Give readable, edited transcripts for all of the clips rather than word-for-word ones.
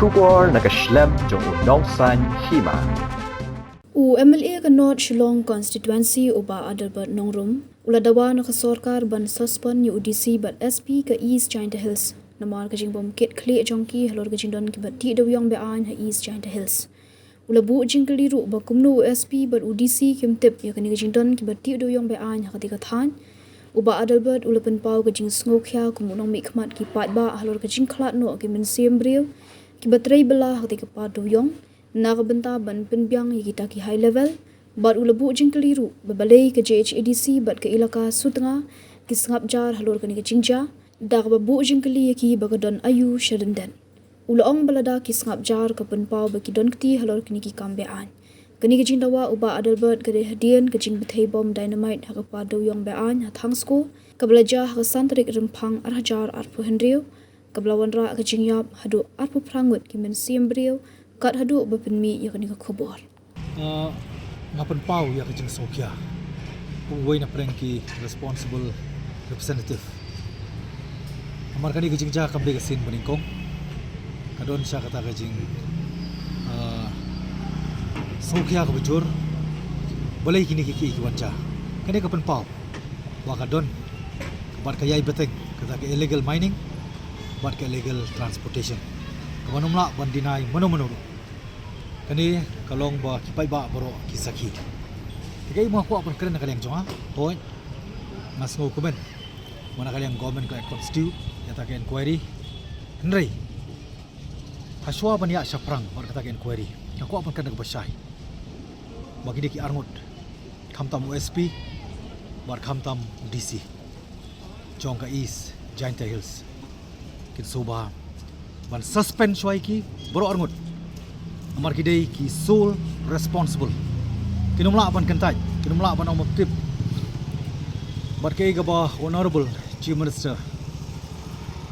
Shubor nakaslem jong unongsan hima. MLA ka North Shillong constituency uba Adalbert Nongrum uladawa na ka sarkar ban suspend ni UDC bat SP ka East Giant Hills namar ka jingbom kit kli jongki halor ka jingdon ki bat ti dawyang be an ha East Giant Hills ulabu jingkaliru ba kumnu SP bat UDC kimtip ya ka ni ka jingdon ki bat ti dawyang be an ha ka tika than uba Adalbert ulapen pau ka jing sngokhya kumunong mikmat ki pat ba halor ka jingklat no ki min siembriu ki batrei bela ha tika pa dawyang nakabenta ban penbiang kita ki high level bar ulabu jingkaliru babalei ke JHADC bat ke ilaka sutnga ki sngap jar halor kani ke jingja dak babu jingkali ki bagadon ayu shadenden ulaong balada ki sngap jar ke penpau baki don kti halor kani ki kambean kani ke jindawa uba Adalbert ke hadian ke jing bethei bom dynamite ha pa doyong bean ha thangsko kablaja ha santrik rempang arhajar arpu hendriu kablawanra ke jingyap hadu arpu prangut ki men siembriu kat hadu bapenmi ya kani ka khobor ngapan pau ya kajing sokya wei na prengki responsible representative amar kani kajing ja kambe kasin beningkong kadon sya kata kajing sokya ka bujur balai kini ki wanca kani kapan pau wa kadon kabar kayai beteng kata ke illegal mining bat ke illegal transportation kamanumla bandinai mano kani kalong ba kipai ba baro kisaki tigai mo ko apon kren nakaliang jonga point mas ngo kumen mana kaliang government ko constitute yata ke inquiry henry haswa ban ya saprang bar kata ke inquiry aku apon kren nagbasay bagi diki arngut kamtam USP bar kamtam DC jongka East Giant Hills kin soba ban suspend shwai ki baro arngut amar kidai ki sole responsible kinumla apan kentai kinumla apan omotip bar kei ga ba honorable chief minister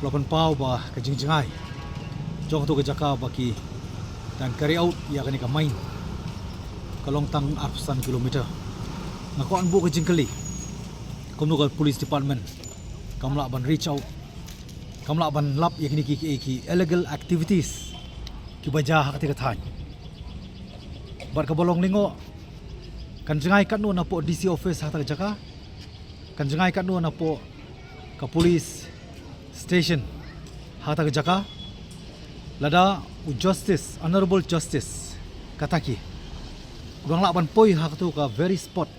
lopan pau ba ka jingjingai jong to ga jaka ba ki dan carry out ya kani ka main kalong tang arsan kilometer ngako an bu ka jingkali komno ka police department kamla ban reach out kamla ban lap ya kini ki illegal activities ki baja hak tika than bar ka bolong lingo kan jengai kat no na po DC office hata jaka kan jengai kat no na po ka police station hata jaka lada justice honorable justice kataki uang laban poi hak tu ka very spot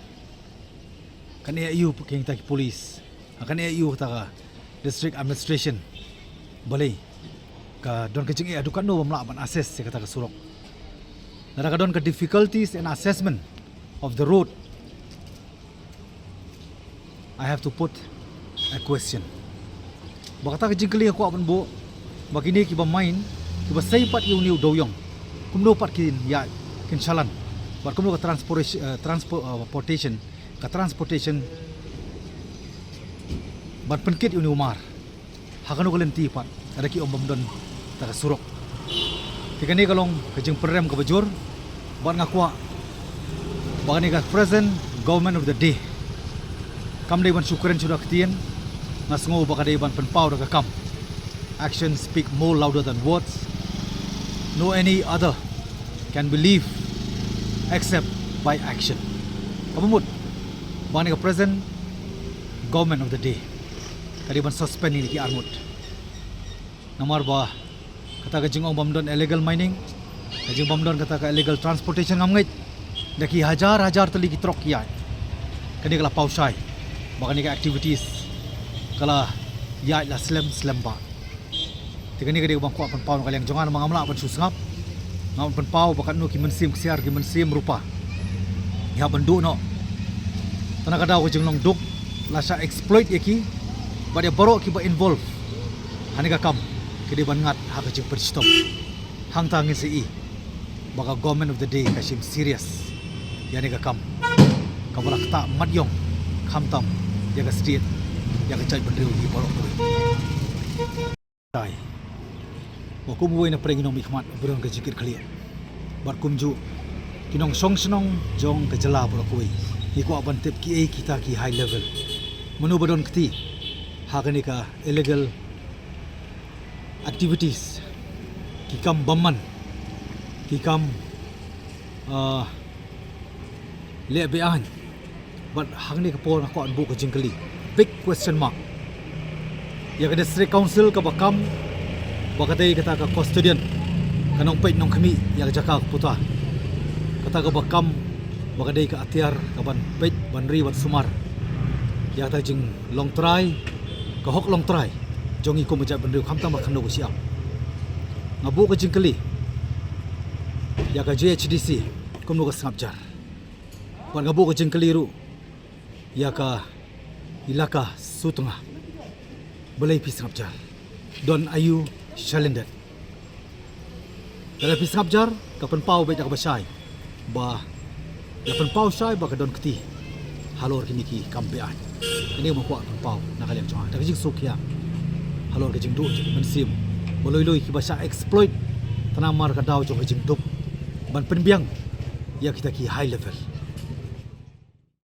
kan EU king taki police kan EU ta district administration balai ka don ka jingi adukan no mamla ban assess se kata ka surok nara ka don ka difficulties in assessment of the road I have to put a question bakata ka jingkali aku apan bo bagini ki ba main ki ba sai pat yu niu doyong kumno pat kin ya kin chalan bar kumno ka transportation bar penkit yu ni umar hakano kalenti pat ada ki om bamdon taka surok tika ni kalong kajing perem ka bajur bar ngakwa bagani ka present government of the day kam dei ban syukuran sudah ketien ngasngo bakadei ban penpau daga kam action speak more louder than words no any other can believe except by action abumut bagani ka present government of the day kadi ban suspend ni ki armut namar ba kata ka jingong bamdon illegal mining kajing bamdon kata ka illegal transportation ngamngait daki hajar tali ki trok ya kani kala pausai bakani ka activities kala ya la slam ba tikani kadi bang ko apan pau kaliang jongan mangamla apan susngap ngam apan pau bakat no ki mensim siar ki mensim rupa ya bandu no tanaka daw ko jinglong duk la sa exploit yaki ba dia baro ki ba involve hani ka kam kidi ban ngat ha ka jing stop hang tangin si baka government of the day kasim serious yani ka kam kabalak ta madyong khamtam ya ka street ya ka chai bandriu di baro ko tai ko buai na prenginong mikmat burong ka jikir khalia bar kumju kinong song snong jong ka jala baro ko iko aban tip ki kita ki high level menu badon kti ha ka ni ka illegal activities kikam baman kikam le bean but hang ni kapor ako an bu ka jingkali big question mark ya ka district council ka bakam bakatay kata ka custodian kanong pait nong kami ya ka jaka puta kata ka bakam bakatay ka atiar ka ban pait banri wat sumar ya ta jing long try ka hok long try jongi ko majak banri kham ta makhano ko siap ngabu ka jingkali ya ka JHDC kumno ka sangapjar wan ngabu ka jingkali ru ya ka ilaka sutunga balai pi sangapjar don ayu shalendet dalam pi sangapjar ka penpau baik ka basai ba ya penpau sai ba ka don keti halor kini ki kampean ini mo ko penpau nakaliang jong da jing sukya halor ka jing du mensim boloi-loi ki basa exploit tanamar ka daw jong jing dup ban penbiang ya kita ki high level